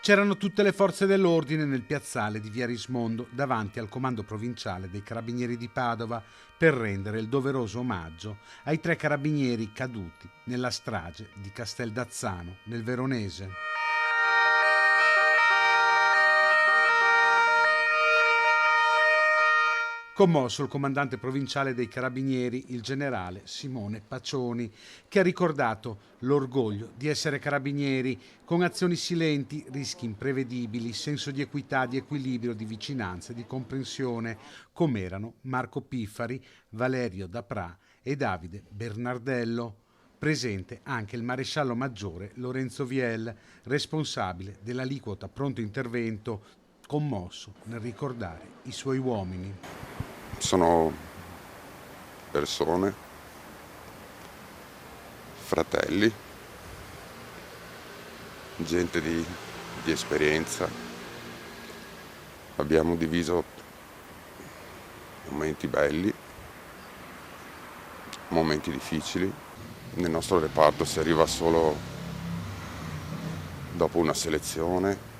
C'erano tutte le forze dell'ordine nel piazzale di Via Rismondo davanti al comando provinciale dei Carabinieri di Padova per rendere il doveroso omaggio ai 3 carabinieri caduti nella strage di Casteldazzano nel Veronese. Commosso il comandante provinciale dei Carabinieri, il generale Simone Pacioni, che ha ricordato l'orgoglio di essere carabinieri con azioni silenti, rischi imprevedibili, senso di equità, di equilibrio, di vicinanza e di comprensione, come erano Marco Piffari, Valerio Daprà e Davide Bernardello. Presente anche il maresciallo maggiore Lorenzo Viel, responsabile dell'aliquota pronto intervento, commosso nel ricordare i suoi uomini. Sono persone, fratelli, gente di esperienza. Abbiamo diviso momenti belli, momenti difficili. Nel nostro reparto si arriva solo dopo una selezione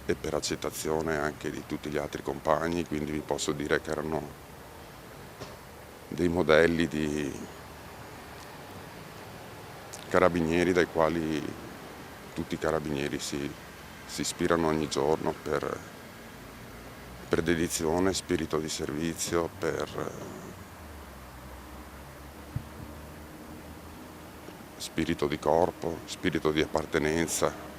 e per accettazione anche di tutti gli altri compagni, quindi vi posso dire che erano dei modelli di carabinieri dai quali tutti i carabinieri si ispirano ogni giorno per dedizione, spirito di servizio, per spirito di corpo, spirito di appartenenza.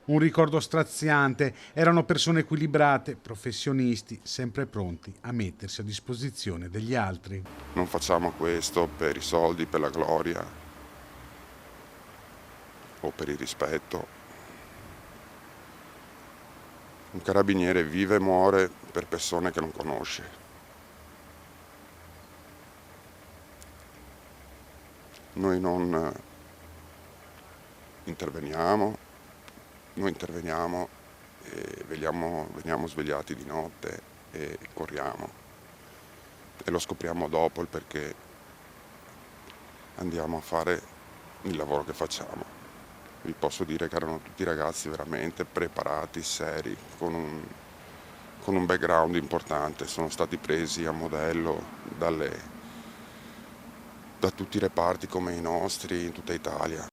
Un ricordo straziante, erano persone equilibrate, professionisti, sempre pronti a mettersi a disposizione degli altri. Non facciamo questo per i soldi, per la gloria o per il rispetto. Un carabiniere vive e muore per persone che non conosce. Noi non interveniamo, noi interveniamo e veniamo svegliati di notte e corriamo. E lo scopriamo dopo il perché andiamo a fare il lavoro che facciamo. Vi posso dire che erano tutti ragazzi veramente preparati, seri, con un background importante. Sono stati presi a modello da tutti i reparti come i nostri in tutta Italia.